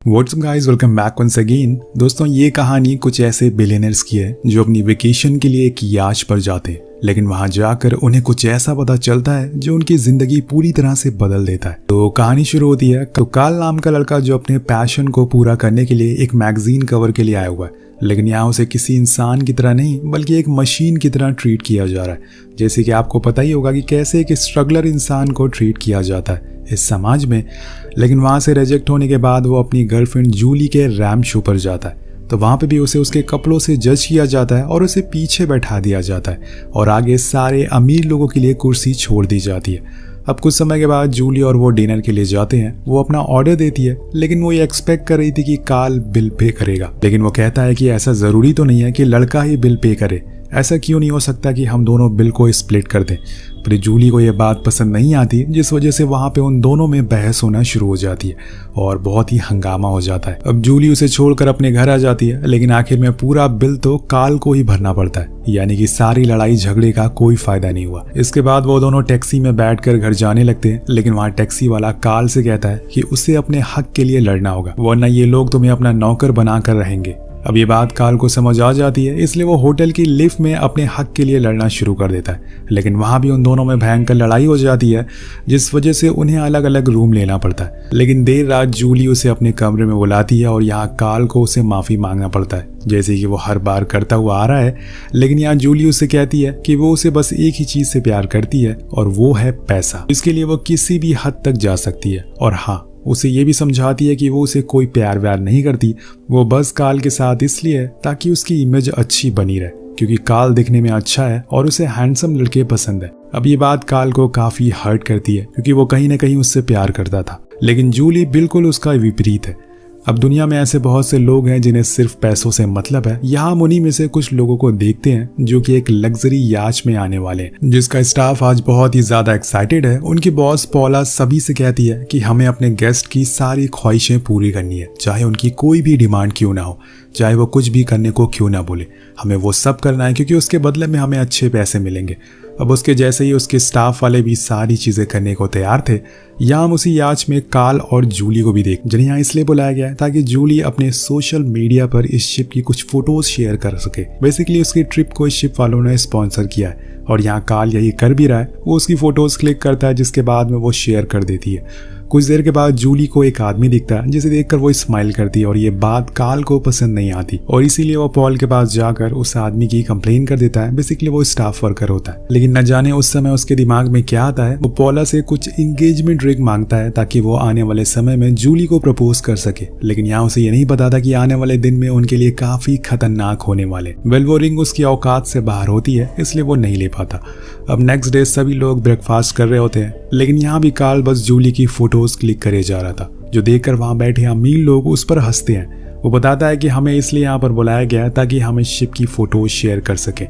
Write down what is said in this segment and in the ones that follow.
WhatsApp guys, welcome back once again. दोस्तों, ये कहानी कुछ ऐसे बिलियनर्स की है जो अपनी वेकेशन के लिए एक याच पर जाते हैं, लेकिन वहां जाकर उन्हें कुछ ऐसा पता चलता है जो उनकी जिंदगी पूरी तरह से बदल देता है। तो कहानी शुरू होती है। तो काल नाम का लड़का जो अपने पैशन को पूरा करने के लिए एक मैगजीन कवर के लिए आया हुआ है, लेकिन यहाँ उसे किसी इंसान की तरह नहीं बल्कि एक मशीन की तरह ट्रीट किया जा रहा है। जैसे कि आपको पता ही होगा कि कैसे एक स्ट्रगलर इंसान को ट्रीट किया जाता है इस समाज में। लेकिन वहाँ से रिजेक्ट होने के बाद वो अपनी गर्लफ्रेंड जूली के रैम्प शो पर जाता है, तो वहाँ पे भी उसे उसके कपड़ों से जज किया जाता है और उसे पीछे बैठा दिया जाता है और आगे सारे अमीर लोगों के लिए कुर्सी छोड़ दी जाती है। अब कुछ समय के बाद जूली और वो डिनर के लिए जाते हैं। वो अपना ऑर्डर देती है, लेकिन वो ये एक्सपेक्ट कर रही थी कि काल बिल पे करेगा, लेकिन वो कहता है कि ऐसा ज़रूरी तो नहीं है कि लड़का ही बिल पे करे। ऐसा क्यों नहीं हो सकता कि हम दोनों बिल को स्प्लिट कर दें। पर जूली को यह बात पसंद नहीं आती, जिस वजह से वहाँ पे उन दोनों में बहस होना शुरू हो जाती है और बहुत ही हंगामा हो जाता है। अब जूली उसे छोड़कर अपने घर आ जाती है, लेकिन आखिर में पूरा बिल तो काल को ही भरना पड़ता है, यानी कि सारी लड़ाई झगड़े का कोई फायदा नहीं हुआ। इसके बाद वो दोनों टैक्सी में बैठकर घर जाने लगते हैं, लेकिन वहाँ टैक्सी वाला काल से कहता है कि उसे अपने हक के लिए लड़ना होगा, वरना ये लोग तुम्हें अपना नौकर बनाकर रहेंगे। अब ये बात काल को समझ आ जाती है, इसलिए वो होटल की लिफ्ट में अपने हक के लिए लड़ना शुरू कर देता है। लेकिन वहाँ भी उन दोनों में भयंकर लड़ाई हो जाती है, जिस वजह से उन्हें अलग अलग रूम लेना पड़ता है। लेकिन देर रात जूली उसे अपने कमरे में बुलाती है और यहाँ काल को उसे माफ़ी मांगना पड़ता है, जैसे कि वो हर बार करता हुआ आ रहा है। लेकिन यहाँ जूली उसे कहती है कि वो उसे बस एक ही चीज़ से प्यार करती है और वो है पैसा। इसके लिए वो किसी भी हद तक जा सकती है। और हाँ, उसे ये भी समझाती है कि वो उसे कोई प्यार व्यार नहीं करती, वो बस काल के साथ इसलिए है ताकि उसकी इमेज अच्छी बनी रहे, क्योंकि काल दिखने में अच्छा है और उसे हैंडसम लड़के पसंद है। अब ये बात काल को काफी हर्ट करती है, क्योंकि वो कहीं ना कहीं उससे प्यार करता था। लेकिन जूली बिल्कुल उसका विपरीत है। अब दुनिया में ऐसे बहुत से लोग हैं जिन्हें सिर्फ पैसों से मतलब है। यहाँ हम उन्हीं में से कुछ लोगों को देखते हैं जो कि एक लग्जरी याच में आने वाले हैं, जिसका स्टाफ आज बहुत ही ज्यादा एक्साइटेड है। उनकी बॉस पॉला सभी से कहती है कि हमें अपने गेस्ट की सारी ख्वाहिशें पूरी करनी है, चाहे उनकी कोई भी डिमांड क्यों ना हो, चाहे वो कुछ भी करने को क्यों ना बोले, हमें वो सब करना है, क्योंकि उसके बदले में हमें अच्छे पैसे मिलेंगे। अब उसके जैसे ही उसके स्टाफ वाले भी सारी चीज़ें करने को तैयार थे। यहाँ हम उसी याच में काल और जूली को भी देख, जिन्हें यहाँ इसलिए बुलाया गया है ताकि जूली अपने सोशल मीडिया पर इस शिप की कुछ फोटोज शेयर कर सके। बेसिकली उसकी ट्रिप को इस शिप वालों ने स्पॉन्सर किया है और यहाँ काल यही कर भी रहा है। वो उसकी फोटोज क्लिक करता है, जिसके बाद में वो शेयर कर देती है। कुछ देर के बाद जूली को एक आदमी दिखता है, जिसे देखकर वो स्माइल करती है और ये बात काल को पसंद नहीं आती और इसीलिए वो पॉल के पास जाकर उस आदमी की कंप्लेन कर देता है। बेसिकली वो स्टाफ वर्कर होता है, लेकिन न जाने उस समय उसके दिमाग में क्या आता है। वो पॉला से कुछ एंगेजमेंट रिंग मांगता है ताकि वो आने वाले समय में जूली को प्रपोज कर सके। लेकिन यहाँ उसे ये नहीं पता था कि आने वाले दिन में उनके लिए काफी खतरनाक होने वाले। वो रिंग उसकी औकात से बाहर होती है, इसलिए वो नहीं ले पाता। अब नेक्स्ट डे सभी लोग ब्रेकफास्ट कर रहे होते हैं, लेकिन यहाँ भी काल बस जूली की फोटोज क्लिक करे जा रहा था, जो देखकर वहां बैठे अमीर लोग उस पर हंसते हैं। वो बताता है कि हमें इसलिए यहाँ पर बुलाया गया है ताकि हम इस शिप की फोटोज शेयर कर सकें।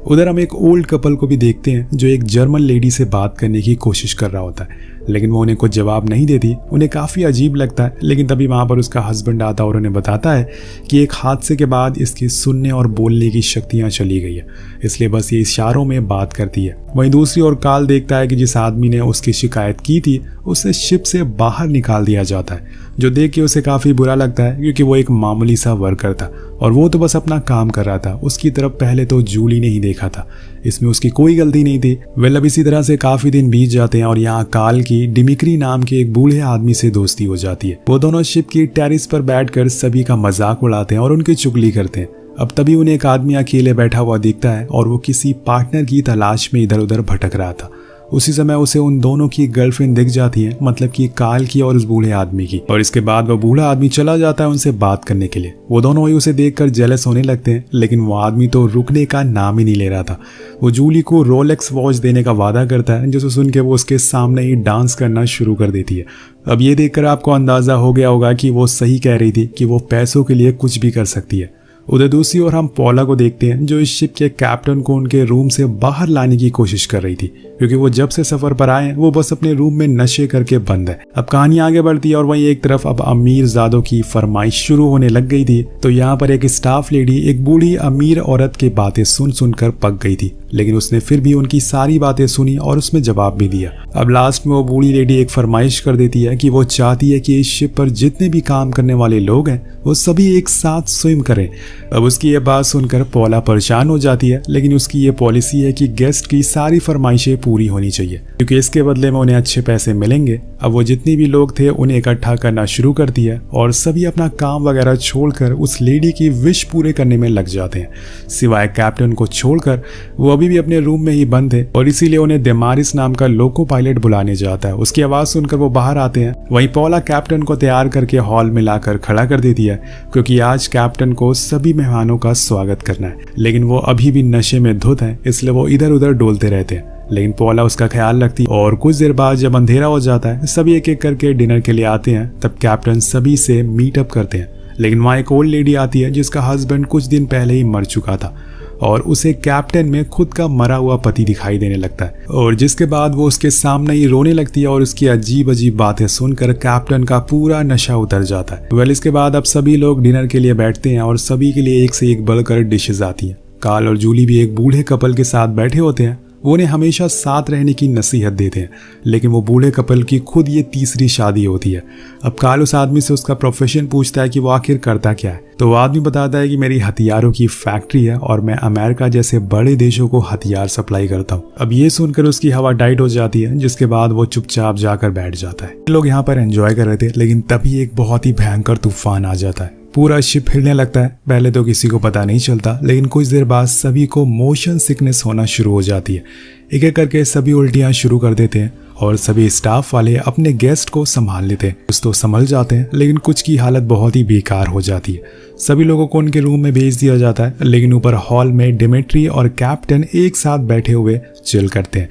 उधर हम एक ओल्ड कपल को भी देखते हैं जो एक जर्मन लेडी से बात करने की कोशिश कर रहा होता है, लेकिन वो उन्हें कुछ जवाब नहीं देती। उन्हें काफ़ी अजीब लगता है, लेकिन तभी वहाँ पर उसका हस्बैंड आता है और उन्हें बताता है कि एक हादसे के बाद इसकी सुनने और बोलने की शक्तियाँ चली गई है, इसलिए बस ये इशारों में बात करती है। वहीं दूसरी ओर काल देखता है कि जिस आदमी ने उसकी शिकायत की थी उसे शिप से बाहर निकाल दिया जाता है, जो देख के उसे काफ़ी बुरा लगता है, क्योंकि वो एक मामूली सा वर्कर था और वो तो बस अपना काम कर रहा था। उसकी तरफ पहले तो जूली ने ही देखा था, इसमें उसकी कोई गलती नहीं थी। अब इसी तरह से काफ़ी दिन बीत जाते हैं और यहाँ काल की डिमिक्री नाम के एक बूढ़े आदमी से दोस्ती हो जाती है। वो दोनों शिप की टेरिस पर बैठकर सभी का मजाक उड़ाते हैं और उनकी चुगली करते हैं। अब तभी उन्हें एक आदमी अकेले बैठा हुआ दिखता है और वो किसी पार्टनर की तलाश में इधर उधर भटक रहा था। उसी समय उसे उन दोनों की गर्लफ्रेंड दिख जाती है, मतलब कि काल की और उस बूढ़े आदमी की। और इसके बाद वो बूढ़ा आदमी चला जाता है उनसे बात करने के लिए। वो दोनों ही उसे देखकर जेलस होने लगते हैं, लेकिन वो आदमी तो रुकने का नाम ही नहीं ले रहा था। वो जूली को रोलेक्स वॉच देने का वादा करता है, जिसे सुन के वो उसके सामने ही डांस करना शुरू कर देती है। अब ये देखकर आपको अंदाजा हो गया होगा कि वो सही कह रही थी कि वो पैसों के लिए कुछ भी कर सकती है। उधर दूसरी ओर हम पॉला को देखते हैं जो इस शिप के कैप्टन को उनके रूम से बाहर लाने की कोशिश कर रही थी, क्योंकि वो जब से सफर पर आए वो बस अपने रूम में नशे करके बंद है। अब कहानी आगे बढ़ती है और वहीं एक तरफ अब अमीर ज़ादों की फरमाइश शुरू होने लग गई थी। तो यहाँ पर एक स्टाफ लेडी एक बूढ़ी अमीर औरत की बातें सुन सुनकर पक गई थी, लेकिन उसने फिर भी उनकी सारी बातें सुनी और उसमें जवाब भी दिया। अब लास्ट में वो बूढ़ी लेडी एक फरमाइश कर देती है कि वो चाहती है कि इस शिप पर जितने भी काम करने वाले लोग हैं वो सभी एक साथ स्विम करें। अब उसकी ये बात सुनकर पॉला परेशान हो जाती है, लेकिन उसकी ये पॉलिसी है कि गेस्ट की सारी फरमाइशें पूरी होनी चाहिए, क्योंकि इसके बदले में उन्हें अच्छे पैसे मिलेंगे। अब वो जितने भी लोग थे उन्हें इकट्ठा करना शुरू करती है और सभी अपना काम वगैरह छोड़कर उस लेडी की विश पूरे करने में लग जाते हैं, सिवाय कैप्टन को छोड़कर। वो अभी भी अपने रूम में ही बंद है और इसीलिए उन्हें डेमारिस नाम का लोको पायलट बुलाने जाता है। उसकी आवाज सुनकर वो बाहर आते हैं। वहीं पॉला कैप्टन को तैयार करके हॉल में लाकर खड़ा कर देती है, क्योंकि आज कैप्टन को सभी मेहमानों का स्वागत करना है। लेकिन वो अभी भी नशे में धुत है, इसलिए वो इधर उधर डोलते रहते हैं, लेकिन पॉला उसका ख्याल रखती है। और कुछ देर बाद जब अंधेरा हो जाता है, सभी एक एक करके डिनर के लिए आते हैं। तब कैप्टन सभी से मीटअप करते हैं, लेकिन वहाँ एक ओल्ड लेडी आती है जिसका हस्बैंड कुछ दिन पहले ही मर चुका था और उसे कैप्टन में खुद का मरा हुआ पति दिखाई देने लगता है, और जिसके बाद वो उसके सामने ही रोने लगती है और उसकी अजीब अजीब बातें सुनकर कैप्टन का पूरा नशा उतर जाता है। इसके बाद अब सभी लोग डिनर के लिए बैठते हैं और सभी के लिए एक से एक बढ़कर डिशेज आती हैं। कार्ल और जूली भी एक बूढ़े कपल के साथ बैठे होते हैं। वो उन्हें हमेशा साथ रहने की नसीहत देते हैं, लेकिन वो बूढ़े कपल की खुद ये तीसरी शादी होती है। अब कार्ल उस आदमी से उसका प्रोफेशन पूछता है कि वो आखिर करता क्या है, तो वो आदमी बताता है कि मेरी हथियारों की फैक्ट्री है और मैं अमेरिका जैसे बड़े देशों को हथियार सप्लाई करता हूँ। अब ये सुनकर उसकी हवा टाइट हो जाती है, जिसके बाद वो चुपचाप जाकर बैठ जाता है। लोग यहाँ पर एंजॉय कर रहे थे, लेकिन तभी एक बहुत ही भयंकर तूफान आ जाता है। पूरा शिप हिलने लगता है। पहले तो किसी को पता नहीं चलता, लेकिन कुछ देर बाद सभी को मोशन सिकनेस होना शुरू हो जाती है। एक एक करके सभी उल्टियां शुरू कर देते हैं और सभी स्टाफ वाले अपने गेस्ट को संभाल लेते हैं। कुछ तो संभल जाते हैं, लेकिन कुछ की हालत बहुत ही बेकार हो जाती है। सभी लोगों को उनके रूम में भेज दिया जाता है, लेकिन ऊपर हॉल में डिमिट्री और कैप्टन एक साथ बैठे हुए चिल करते हैं।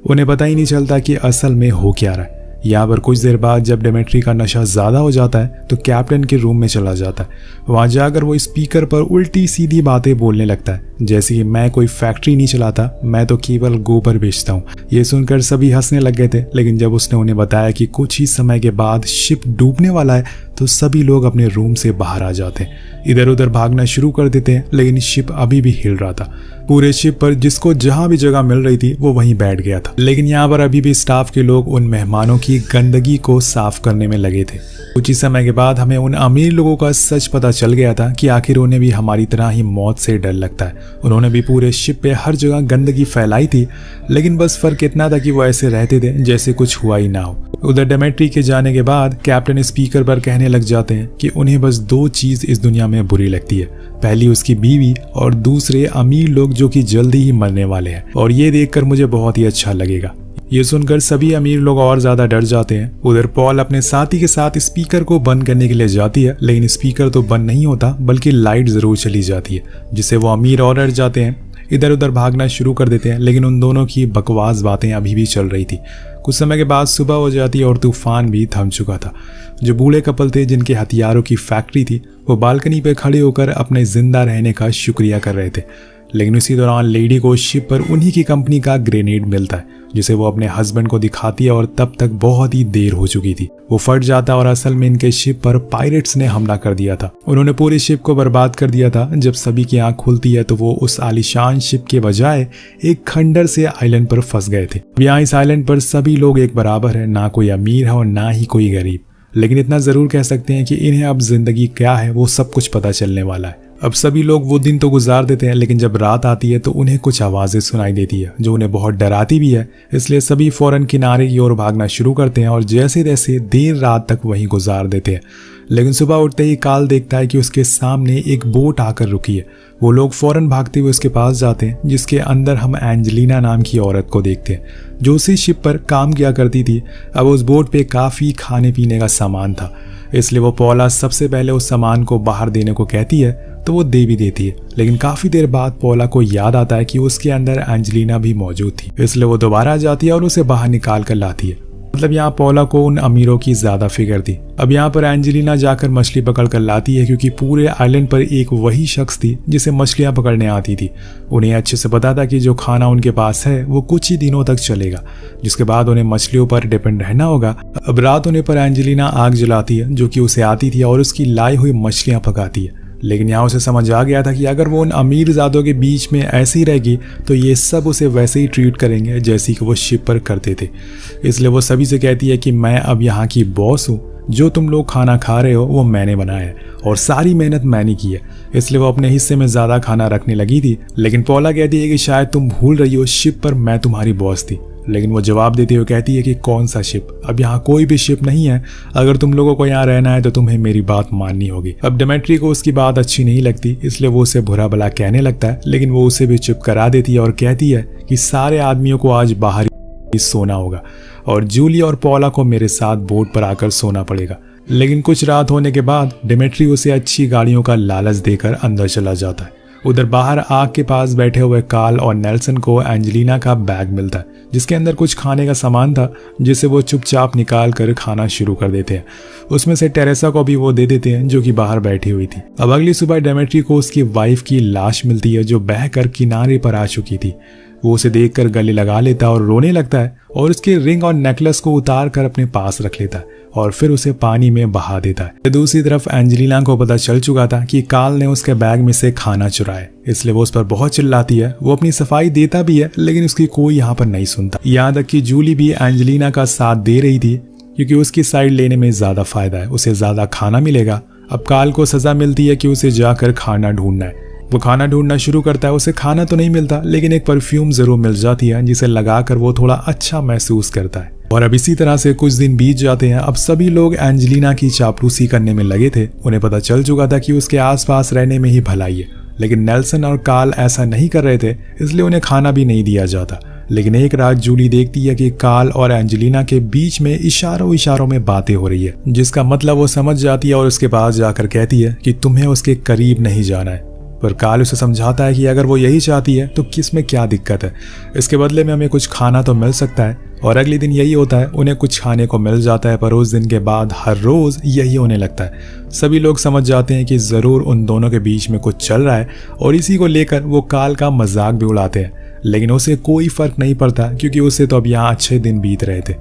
उन्हें पता ही नहीं चलता कि असल में हो क्या रहा है। यहाँ पर कुछ देर बाद जब डेमेट्री का नशा ज़्यादा हो जाता है तो कैप्टन के रूम में चला जाता है। वहाँ जाकर वो स्पीकर पर उल्टी सीधी बातें बोलने लगता है, जैसे कि मैं कोई फैक्ट्री नहीं चलाता, मैं तो केवल गोबर बेचता हूँ। ये सुनकर सभी हंसने लग गए थे, लेकिन जब उसने उन्हें बताया कि कुछ ही समय के बाद शिप डूबने वाला है तो सभी लोग अपने रूम से बाहर आ जाते हैं, इधर उधर भागना शुरू कर देते हैं। लेकिन शिप अभी भी हिल रहा था। पूरे शिप पर जिसको जहां भी जगह मिल रही थी वो वहीं बैठ गया था, लेकिन यहाँ पर अभी भी स्टाफ के लोग उन मेहमानों की गंदगी को साफ करने में लगे थे। कुछ ही समय के बाद हमें उन अमीर लोगों का सच पता चल गया था कि आखिर उन्हें भी हमारी तरह ही मौत से डर लगता है। उन्होंने भी पूरे शिप पे हर जगह गंदगी फैलाई थी, लेकिन बस फर्क इतना था कि वो ऐसे रहते थे जैसे कुछ हुआ ही ना हो। उधर डेमेट्री के जाने के बाद कैप्टन स्पीकर पर कहने लग जाते हैं कि उन्हें बस दो चीज इस दुनिया में बुरी लगती है, पहली उसकी बीवी और दूसरे अमीर लोग जो कि जल्दी ही मरने वाले हैं, और ये देखकर मुझे बहुत ही अच्छा लगेगा। ये सुनकर सभी अमीर लोग और ज्यादा डर जाते हैं। उधर पॉल अपने साथी के साथ स्पीकर को बंद करने के लिए जाती है, लेकिन स्पीकर तो बंद नहीं होता बल्कि लाइट जरूर चली जाती है, जिससे वो अमीर और डर जाते हैं, इधर उधर भागना शुरू कर देते हैं। लेकिन उन दोनों की बकवास बातें अभी भी चल रही थी। कुछ समय के बाद सुबह हो जाती है और तूफान भी थम चुका था। जो बूढ़े कपल थे जिनके हथियारों की फैक्ट्री थी वो बालकनी पर खड़े होकर अपने जिंदा रहने का शुक्रिया कर रहे थे, लेकिन उसी दौरान लेडी को शिप पर उन्हीं की कंपनी का ग्रेनेड मिलता है, जिसे वो अपने हस्बैंड को दिखाती है, और तब तक बहुत ही देर हो चुकी थी। वो फट जाता और असल में इनके शिप पर पायरेट्स ने हमला कर दिया था। उन्होंने पूरी शिप को बर्बाद कर दिया था। जब सभी की आंख खुलती है तो वो उस आलीशान शिप के बजाय एक खंडर से आइलैंड पर फंस गए थे। यहाँ इस आइलैंड पर सभी लोग एक बराबर है, ना कोई अमीर है और ना ही कोई गरीब। लेकिन इतना जरूर कह सकते हैं कि इन्हें अब जिंदगी क्या है वो सब कुछ पता चलने वाला है। अब सभी लोग वो दिन तो गुजार देते हैं, लेकिन जब रात आती है तो उन्हें कुछ आवाजें सुनाई देती है जो उन्हें बहुत डराती भी है। इसलिए सभी फौरन किनारे की ओर भागना शुरू करते हैं और जैसे तैसे देर रात तक वहीं गुजार देते हैं। लेकिन सुबह उठते ही कार्ल देखता है कि उसके सामने एक बोट आकर रुकी है। वो लोग फौरन भागते हुए उसके पास जाते हैं, जिसके अंदर हम एंजेलिना नाम की औरत को देखते हैं जो उसी शिप पर काम किया करती थी। अब उस बोट पे काफ़ी खाने पीने का सामान था, इसलिए वो पॉला सबसे पहले उस सामान को बाहर देने को कहती है तो वो दे भी देती है। लेकिन काफ़ी देर बाद पॉला को याद आता है कि उसके अंदर एंजेलिना भी मौजूद थी, इसलिए वो दोबारा जाती है और उसे बाहर निकाल कर लाती है। मतलब यहाँ पौला को उन अमीरों की ज्यादा फिक्र थी। अब यहाँ पर एंजेलिना जाकर मछली पकड़ कर लाती है क्योंकि पूरे आइलैंड पर एक वही शख्स थी जिसे मछलियां पकड़ने आती थी। उन्हें अच्छे से पता था कि जो खाना उनके पास है वो कुछ ही दिनों तक चलेगा, जिसके बाद उन्हें मछलियों पर डिपेंड रहना होगा। अब रात होने पर एंजेलिना आग जलाती है जो कि उसे आती थी और उसकी लाई हुई मछलियां पकाती है। लेकिन यहाँ उसे समझ आ गया था कि अगर वो उन अमीर ज़ादों के बीच में ऐसी ही रहेगी तो ये सब उसे वैसे ही ट्रीट करेंगे जैसे कि वो शिप पर करते थे। इसलिए वो सभी से कहती है कि मैं अब यहाँ की बॉस हूँ, जो तुम लोग खाना खा रहे हो वो मैंने बनाया है और सारी मेहनत मैंने की है। इसलिए वो अपने हिस्से में ज़्यादा खाना रखने लगी थी। लेकिन पौला कहती है कि शायद तुम भूल रही हो, शिप पर मैं तुम्हारी बॉस थी। लेकिन वो जवाब देते हुए कहती है कि कौन सा शिप, अब यहाँ कोई भी शिप नहीं है। अगर तुम लोगों को यहाँ रहना है तो तुम्हें मेरी बात माननी होगी। अब डेमेट्री को उसकी बात अच्छी नहीं लगती, इसलिए वो उसे बुरा भला कहने लगता है, लेकिन वो उसे भी चुप करा देती है और कहती है कि सारे आदमियों को आज बाहर ही सोना होगा और जूली और पौला को मेरे साथ बोट पर आकर सोना पड़ेगा। लेकिन कुछ रात होने के बाद डेमेट्री उसे अच्छी गाड़ियों का लालच देकर अंदर चला जाता है। उधर बाहर आग के पास बैठे हुए कार्ल और नेल्सन को एंजेलिना का बैग मिलता है जिसके अंदर कुछ खाने का सामान था, जिसे वो चुपचाप निकाल कर खाना शुरू कर देते हैं। उसमें से टेरेसा को भी वो दे देते हैं जो कि बाहर बैठी हुई थी। अब अगली सुबह डेमेट्री को उसकी वाइफ की लाश मिलती है जो बहकर किनारे पर आ चुकी थी। वो उसे देखकर गले लगा लेता है और रोने लगता है और उसके रिंग और नेकलेस को उतार कर अपने पास रख लेता है और फिर उसे पानी में बहा देता है। दूसरी तरफ एंजेलिना को पता चल चुका था कि कार्ल ने उसके बैग में से खाना चुराया, इसलिए वो उस पर बहुत चिल्लाती है। वो अपनी सफाई देता भी है लेकिन उसकी कोई यहाँ पर नहीं सुनता। यहाँ तक कि जूली भी एंजेलिना का साथ दे रही थी क्योंकि उसकी साइड लेने में ज्यादा फायदा है, उसे ज्यादा खाना मिलेगा। अब कार्ल को सजा मिलती है कि उसे जाकर खाना ढूंढना है। वो खाना ढूंढना शुरू करता है। उसे खाना तो नहीं मिलता लेकिन एक परफ्यूम जरूर मिल जाती है जिसे लगाकर वो थोड़ा अच्छा महसूस करता है। और अब इसी तरह से कुछ दिन बीत जाते हैं। अब सभी लोग एंजेलिना की चापलूसी करने में लगे थे। उन्हें पता चल चुका था कि उसके आसपास रहने में ही भलाई है, लेकिन नेल्सन और कार्ल ऐसा नहीं कर रहे थे, इसलिए उन्हें खाना भी नहीं दिया जाता। लेकिन एक रात जूली देखती है कि कार्ल और एंजेलिना के बीच में इशारों में बातें हो रही है, जिसका मतलब वो समझ जाती है और उसके पास जाकर कहती है कि तुम्हें उसके करीब नहीं जाना है। पर कार्ल उसे समझाता है कि अगर वो यही चाहती है तो किस में क्या दिक्कत है, इसके बदले में हमें कुछ खाना तो मिल सकता है। और अगले दिन यही होता है, उन्हें कुछ खाने को मिल जाता है। पर उस दिन के बाद हर रोज यही होने लगता है। सभी लोग समझ जाते हैं कि जरूर उन दोनों के बीच में कुछ चल रहा है और इसी को लेकर वो कार्ल का मजाक भी उड़ाते हैं। लेकिन उसे कोई फर्क नहीं पड़ता क्योंकि उसे तो अब यहाँ अच्छे दिन बीत रहे थे।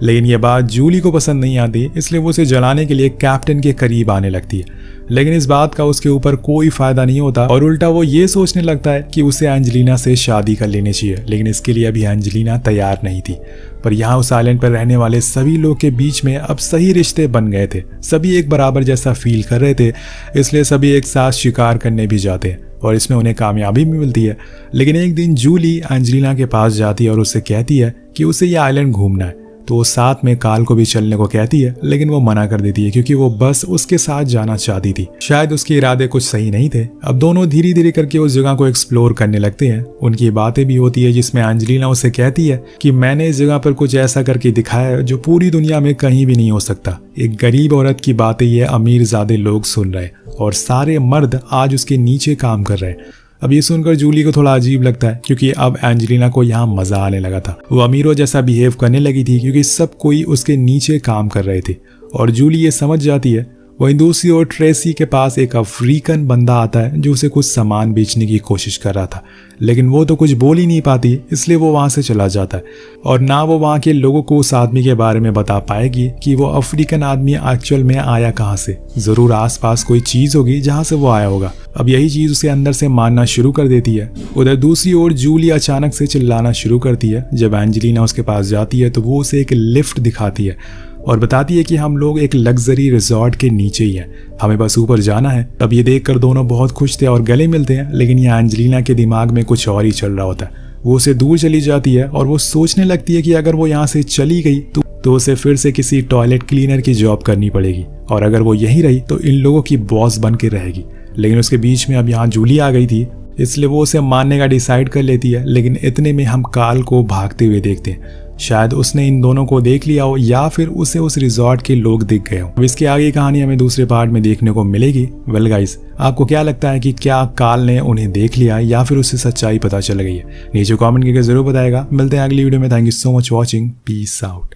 लेकिन ये बात जूली को पसंद नहीं आती, इसलिए वो उसे जलाने के लिए कैप्टन के करीब आने लगती है। लेकिन इस बात का उसके ऊपर कोई फायदा नहीं होता और उल्टा वो ये सोचने लगता है कि उसे एंजेलिना से शादी कर लेनी चाहिए। लेकिन इसके लिए अभी एंजेलिना तैयार नहीं थी। पर यहाँ उस आइलैंड पर रहने वाले सभी लोग के बीच में अब सही रिश्ते बन गए थे। सभी एक बराबर जैसा फील कर रहे थे, इसलिए सभी एक साथ शिकार करने भी जाते हैं और इसमें उन्हें कामयाबी भी मिलती है। लेकिन एक दिन जूली एंजेलिना के पास जाती है और उससे कहती है कि उसे यह आइलैंड घूमना है, तो वो साथ में कार्ल को भी चलने को कहती है, लेकिन वो मना कर देती है क्योंकि वो बस उसके साथ जाना चाहती थी। शायद उसके इरादे कुछ सही नहीं थे। अब दोनों धीरे धीरे करके उस जगह को एक्सप्लोर करने लगते हैं। उनकी बातें भी होती है जिसमें एंजेलिना उसे कहती है कि मैंने इस जगह पर कुछ ऐसा करके दिखाया है जो पूरी दुनिया में कहीं भी नहीं हो सकता। एक गरीब औरत की बातें ये अमीर ज़्यादा लोग सुन रहे और सारे मर्द आज उसके नीचे काम कर रहे हैं। अब ये सुनकर जूली को थोड़ा अजीब लगता है क्योंकि अब एंजेलिना को यहाँ मजा आने लगा था। वो अमीरों जैसा बिहेव करने लगी थी क्योंकि सब कोई उसके नीचे काम कर रहे थे और जूली ये समझ जाती है। वहीं दूसरी ओर ट्रेसी के पास एक अफ्रीकन बंदा आता है जो उसे कुछ सामान बेचने की कोशिश कर रहा था, लेकिन वो तो कुछ बोल ही नहीं पाती, इसलिए वो वहां से चला जाता है और ना वो वहां के लोगों को उस आदमी के बारे में बता पाएगी कि वो अफ्रीकन आदमी एक्चुअल में आया कहाँ से। जरूर आसपास कोई चीज होगी जहां से वो आया होगा। अब यही चीज उसे अंदर से मानना शुरू कर देती है। उधर दूसरी ओर जूली अचानक से चिल्लाना शुरू करती है। जब एंजेलिना उसके पास जाती है तो वो उसे एक लिफ्ट दिखाती है और बताती है कि हम लोग एक लग्जरी रिजॉर्ट के नीचे ही हैं, हमें बस ऊपर जाना है। तब ये देखकर दोनों बहुत खुश थे और गले मिलते हैं, लेकिन यहाँ एंजेलिना के दिमाग में कुछ और ही चल रहा होता है। वो उसे दूर चली जाती है और वो सोचने लगती है कि अगर वो यहाँ से चली गई तो उसे फिर से किसी टॉयलेट क्लीनर की जॉब करनी पड़ेगी और अगर वो यहीं रही तो इन लोगों की बॉस बन के रहेगी। लेकिन उसके बीच में अब यहाँ जूली आ गई थी, इसलिए वो उसे मारने का डिसाइड कर लेती है। लेकिन इतने में हम कार्ल को भागते हुए देखते हैं। शायद उसने इन दोनों को देख लिया हो या फिर उसे उस रिजॉर्ट के लोग दिख गए हो। अब इसके आगे कहानी हमें दूसरे पार्ट में देखने को मिलेगी। वेल गाइस, आपको क्या लगता है कि क्या कार्ल ने उन्हें देख लिया या फिर उसे सच्चाई पता चल गई है? नीचे कमेंट करके जरूर बताएगा। मिलते हैं अगली वीडियो में। Thank you so much watching. Peace out.